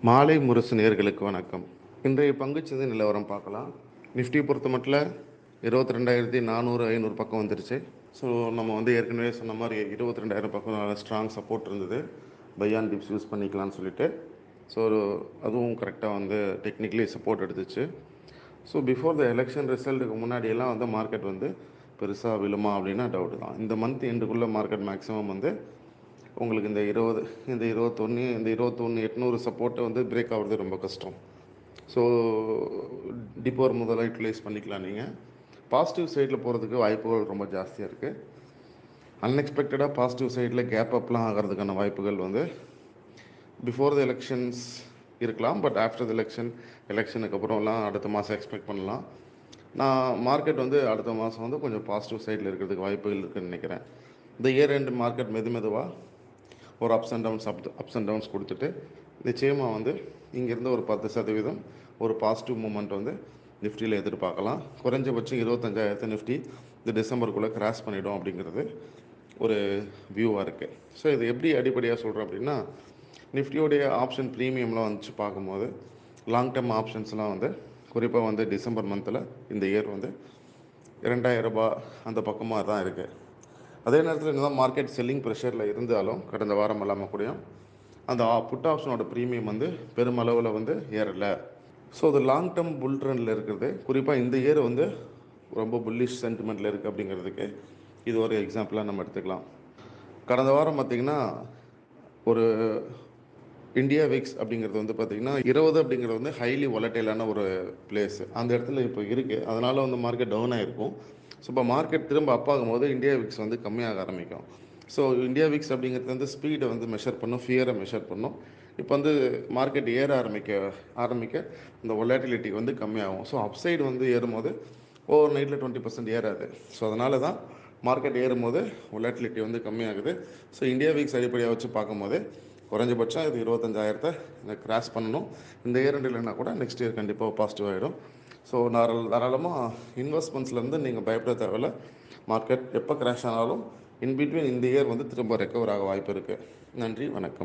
மாலை முரசு நேயர்களுக்கு வணக்கம். இன்றைய பங்குச்சந்தை நிலவரம் பார்க்கலாம். நிஃப்டி பொறுத்த மட்டும் 22,400, 500 பக்கம் வந்துருச்சு. ஸோ நம்ம ஏற்கனவே சொன்ன மாதிரி 22,000 பக்கம் நல்ல ஸ்ட்ராங் சப்போர்ட் இருந்தது. பை ஆன் டிப்ஸ் யூஸ் பண்ணிக்கலாம்னு சொல்லிட்டு. ஸோ அதுவும் கரெக்டாக டெக்னிக்கலி சப்போர்ட் எடுத்துச்சு. ஸோ பிஃபோர் த எலெக்ஷன் ரிசல்ட்டுக்கு முன்னாடியெல்லாம் மார்க்கெட் பெருசாக விழுமா அப்படின்னா டவுட்டு தான். இந்த மந்த் எண்டுக்குள்ளே மார்க்கெட் மேக்ஸிமம் உங்களுக்கு இந்த 20, இந்த 21,800 சப்போர்ட்டை பிரேக் ஆகிறது ரொம்ப கஷ்டம். ஸோ டிப்போர் முதல்ல யூட்டிலைஸ் பண்ணிக்கலாம். நீங்கள் பாசிட்டிவ் சைடில் போகிறதுக்கு வாய்ப்புகள் ரொம்ப ஜாஸ்தியாக இருக்குது. அன்எக்ஸ்பெக்டடாக பாசிட்டிவ் சைடில் கேப் அப்லாம் ஆகிறதுக்கான வாய்ப்புகள் பிஃபோர் த எலெக்ஷன்ஸ் இருக்கலாம். பட் ஆஃப்டர் த எலெக்ஷனுக்கு அப்புறம்லாம் அடுத்த மாதம் எக்ஸ்பெக்ட் பண்ணலாம். நான் மார்க்கெட் அடுத்த மாதம் கொஞ்சம் பாசிட்டிவ் சைடில் இருக்கிறதுக்கு வாய்ப்புகள் இருக்குதுன்னு நினைக்கிறேன். இந்த இயர் எண்டு மார்க்கெட் மெதுவாக ஒரு அப்ஸ் அண்ட் டவுன்ஸ் கொடுத்துட்டு நிச்சயமாக இங்கேருந்து ஒரு 10% ஒரு பாசிட்டிவ் மூமெண்ட் நிஃப்டியில் எதிர்பார்க்கலாம். குறைஞ்சபட்சம் 25,000 நிஃப்டி இந்த டிசம்பருக்குள்ளே கிராஸ் பண்ணிவிடும் அப்படிங்கிறது ஒரு வியூவாக இருக்குது. ஸோ இது எப்படி அடிப்படையாக சொல்கிறேன் அப்படின்னா, நிஃப்டியோடைய ஆப்ஷன் ப்ரீமியம்லாம் பார்க்கும்போது லாங் டேர்ம் ஆப்ஷன்ஸ்லாம் குறிப்பாக டிசம்பர் மந்தில் இந்த இயர் 2,000 ரூபாய் அந்த பக்கமாக தான் இருக்குது. அதே நேரத்தில் என்னதான் மார்க்கெட் செல்லிங் ப்ரெஷரில் இருந்தாலும் கடந்த வாரம் இல்லாமல் கூட அந்த புட் ஆப்ஷனோட ப்ரீமியம் பெருமளவில் ஏறலை. ஸோ அது லாங் டேர்ம் புல் ட்ரெண்டில் இருக்கிறது. குறிப்பாக இந்த இயர் ரொம்ப புல்லிஷ் சென்டிமெண்ட்டில் இருக்குது அப்படிங்கிறதுக்கு இது ஒரு எக்ஸாம்பிளாக நம்ம எடுத்துக்கலாம். கடந்த வாரம் பார்த்திங்கன்னா ஒரு இந்தியா விக்ஸ் அப்படிங்கிறது பார்த்திங்கன்னா 20 அப்படிங்கிறது ஹைலி வொலட்டைலான ஒரு பிளேஸ். அந்த இடத்துல இப்போ இருக்குது. அதனால் மார்க்கெட் டவுன் ஆகிருக்கும். ஸோ இப்போ மார்க்கெட் திரும்ப அப் ஆகும்போது இந்தியா விக்ஸ் கம்மியாக ஆரம்பிக்கும். ஸோ இந்தியா விக்ஸ் அப்படிங்கிறது ஸ்பீடை மெஷர் பண்ணும், ஃபியரை மெஷர் பண்ணும். இப்போ மார்க்கெட் ஏற ஆரம்பிக்க இந்த வொலாட்டிலிட்டி கம்மியாகும். ஸோ அப்சைடு ஏறும்போது ஓவர் நைட்டில் 20% ஏறாது. ஸோ அதனால தான் மார்க்கெட் ஏறும்போது வொலாட்டிலிட்டி கம்மியாகுது. ஸோ இந்தியா விக்ஸ் அடிப்படையாக வச்சு பார்க்கும்போது குறைஞ்சபட்சம் இது 25,000 கிராஸ் பண்ணணும். இந்த இயர் இல்லைன்னா கூட நெக்ஸ்ட் இயர் கண்டிப்பாக பாசிட்டிவ் ஆகிடும். ஸோ தாராளமாக இன்வெஸ்ட்மெண்ட்ஸ்லேருந்து நீங்கள் பயப்பட தேவையில்லை. மார்க்கெட் எப்போ கிராஷ் ஆனாலும் இன்பிட்வீன் இந்த இயர் திரும்ப ரெக்கவர் ஆக வாய்ப்பு இருக்குது. நன்றி, வணக்கம்.